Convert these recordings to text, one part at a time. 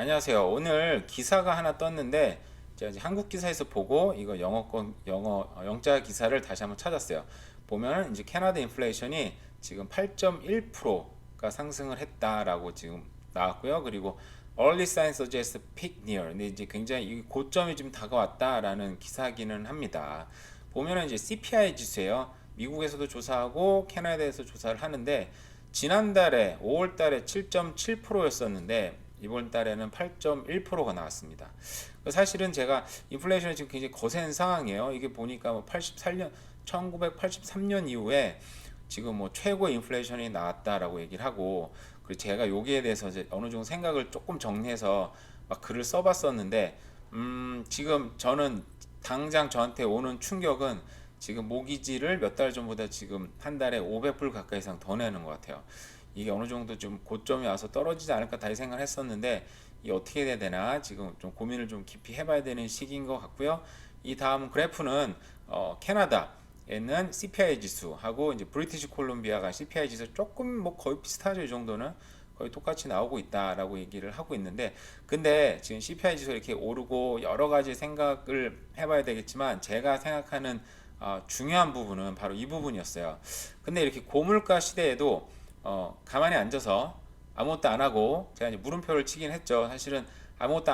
안녕하세요. 오늘 기사가 하나 떴는데 제가 이제 한국 기사에서 보고 이거 영자 기사를 다시 한번 찾았어요. 보면 이제 캐나다 인플레이션이 지금 8.1%가 상승을 했다라고 지금 나왔고요. 그리고 Early signs suggest peak near. 근데 이제 굉장히 이 고점이 좀 다가왔다라는 기사기는 합니다. 보면은 이제 CPI 지수예요. 미국에서도 조사하고 캐나다에서 조사를 하는데 지난달에 5월달에 7.7%였었는데 이번 달에는 8.1%가 나왔습니다. 사실은 제가 인플레이션이 지금 굉장히 거센 상황이에요. 이게 보니까 뭐 83년 1983년 이후에 지금 뭐 최고 인플레이션이 나왔다라고 얘기를 하고, 그리고 제가 여기에 대해서 이제 어느 정도 생각을 조금 정리해서 막 글을 써봤었는데, 지금 저는 당장 저한테 오는 충격은 지금 모기지를 몇 달 전보다 지금 한 달에 500불 가까이 이상 더 내는 것 같아요. 이게 어느 정도 좀 고점이 와서 떨어지지 않을까 다시 생각을 했었는데, 이 어떻게 해야 되나 지금 좀 고민을 좀 깊이 해봐야 되는 시기인 것 같고요. 이 다음 그래프는 캐나다에는 CPI 지수하고 이제 브리티시 콜롬비아가 CPI 지수 조금 뭐 거의 비슷하죠. 이 정도는 거의 똑같이 나오고 있다라고 얘기를 하고 있는데, 근데 지금 CPI 지수 이렇게 오르고 여러 가지 생각을 해봐야 되겠지만 제가 생각하는 중요한 부분은 바로 이 부분이었어요. 근데 이렇게 고물가 시대에도 가만히 앉아서 아무것도 안 하고, 제가 이제 물음표를 치긴 했죠. 사실은 아무것도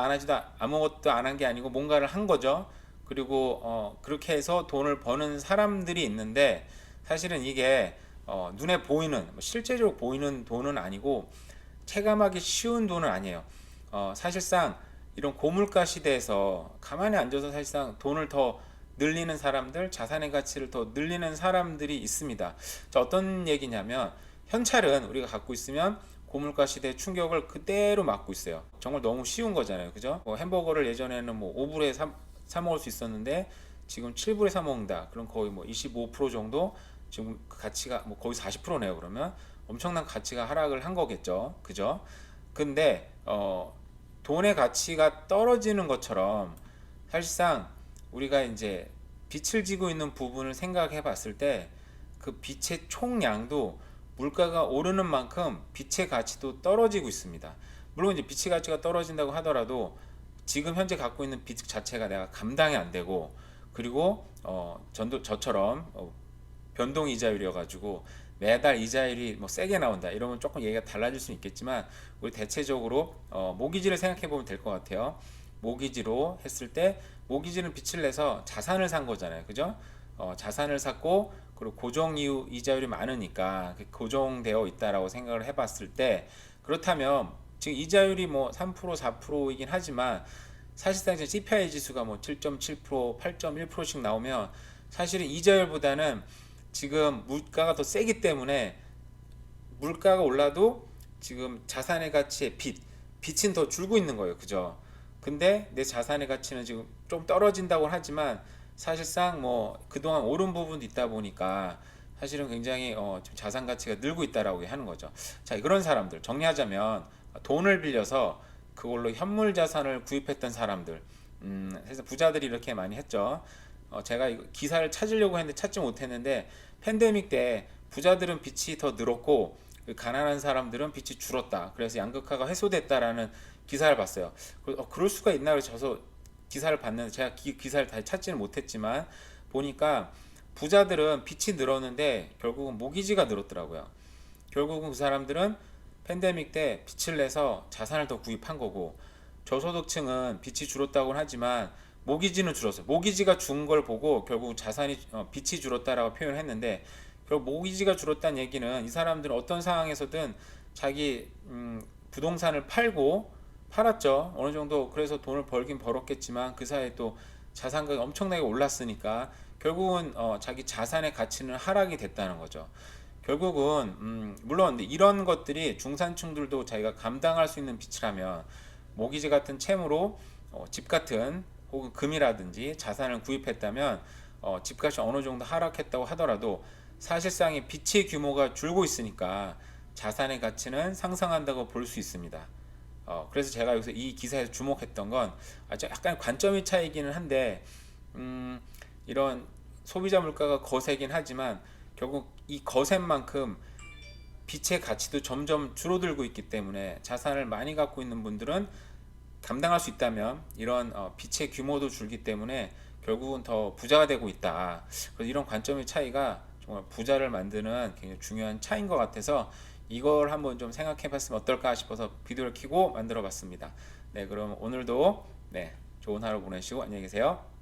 안 한 게 아니고 뭔가를 한 거죠. 그리고 그렇게 해서 돈을 버는 사람들이 있는데, 사실은 이게 눈에 보이는 실제적으로 보이는 돈은 아니고 체감하기 쉬운 돈은 아니에요. 사실상 이런 고물가 시대에서 가만히 앉아서 사실상 돈을 더 늘리는 사람들, 자산의 가치를 더 늘리는 사람들이 있습니다. 자, 어떤 얘기냐면 현찰은 우리가 갖고 있으면 고물가 시대의 충격을 그대로 맞고 있어요. 정말 너무 쉬운 거잖아요. 그죠? 햄버거를 예전에는 뭐 5불에 사 먹을 수 있었는데 지금 7불에 사 먹는다. 그럼 거의 뭐 25% 정도, 지금 그 가치가 뭐 거의 40%네요. 그러면 엄청난 가치가 하락을 한 거겠죠. 그죠? 근데 돈의 가치가 떨어지는 것처럼 사실상 우리가 이제 빛을 지고 있는 부분을 생각해 봤을 때 그 빛의 총량도 물가가 오르는 만큼 빛의 가치도 떨어지고 있습니다. 물론 이제 빛의 가치가 떨어진다고 하더라도 지금 현재 갖고 있는 빛 자체가 내가 감당이 안 되고, 그리고 저처럼 변동 이자율이어 가지고 매달 이자율이 뭐 세게 나온다 이러면 조금 얘기가 달라질 수 있겠지만, 우리 대체적으로 모기지를 생각해 보면 될 것 같아요. 모기지로 했을 때 모기지는 빚을 내서 자산을 산 거잖아요. 그죠? 자산을 샀고, 그리고 고정 이후 이자율이 많으니까 고정되어 있다라고 생각을 해봤을 때, 그렇다면 지금 이자율이 뭐 3% 4%이긴 하지만 사실상 이제 CPI 지수가 뭐 7.7% 8.1%씩 나오면 사실은 이자율보다는 지금 물가가 더 세기 때문에 물가가 올라도 지금 자산의 가치의 빛은 더 줄고 있는 거예요. 그죠? 근데 내 자산의 가치는 지금 좀 떨어진다고 하지만 사실상 뭐 그동안 오른 부분도 있다 보니까 사실은 굉장히 자산 가치가 늘고 있다라고 하는 거죠. 자, 그런 사람들 정리하자면 돈을 빌려서 그걸로 현물 자산을 구입했던 사람들, 그래서 부자들이 이렇게 많이 했죠. 제가 이거 기사를 찾으려고 했는데 찾지 못했는데, 팬데믹 때 부자들은 빚이 더 늘었고 그 가난한 사람들은 빚이 줄었다. 그래서 양극화가 해소됐다라는 기사를 봤어요. 그럴 수가 있나 그래서 저서 기사를 봤는데, 제가 기사를 다 찾지는 못했지만 보니까 부자들은 빚이 늘었는데 결국은 모기지가 늘었더라고요. 결국은 그 사람들은 팬데믹 때 빚을 내서 자산을 더 구입한 거고, 저소득층은 빚이 줄었다고는 하지만 모기지는 줄었어요. 모기지가 준 걸 보고 결국 자산이 빚이 줄었다라고 표현을 했는데, 결국 모기지가 줄었다는 얘기는 이 사람들은 어떤 상황에서든 자기 부동산을 팔았죠. 어느 정도 그래서 돈을 벌긴 벌었겠지만 그 사이에 또 자산가가 엄청나게 올랐으니까 결국은 자기 자산의 가치는 하락이 됐다는 거죠. 결국은 물론 이런 것들이 중산층들도 자기가 감당할 수 있는 빚이라면 모기지 같은 채무로 집 같은 혹은 금이라든지 자산을 구입했다면 집값이 어느 정도 하락했다고 하더라도 사실상의 빚의 규모가 줄고 있으니까 자산의 가치는 상승한다고 볼 수 있습니다. 그래서 제가 여기서 이 기사에서 주목했던 건 약간 관점의 차이기는 한데, 이런 소비자 물가가 거세긴 하지만 결국 이 거센 만큼 빛의 가치도 점점 줄어들고 있기 때문에 자산을 많이 갖고 있는 분들은 감당할 수 있다면 이런 빚의 규모도 줄기 때문에 결국은 더 부자가 되고 있다. 그래서 이런 관점의 차이가 정말 부자를 만드는 굉장히 중요한 차이인 것 같아서 이걸 한번 좀 생각해 봤으면 어떨까 싶어서 비디오를 켜고 만들어 봤습니다. 네, 그럼 오늘도 네, 좋은 하루 보내시고 안녕히 계세요.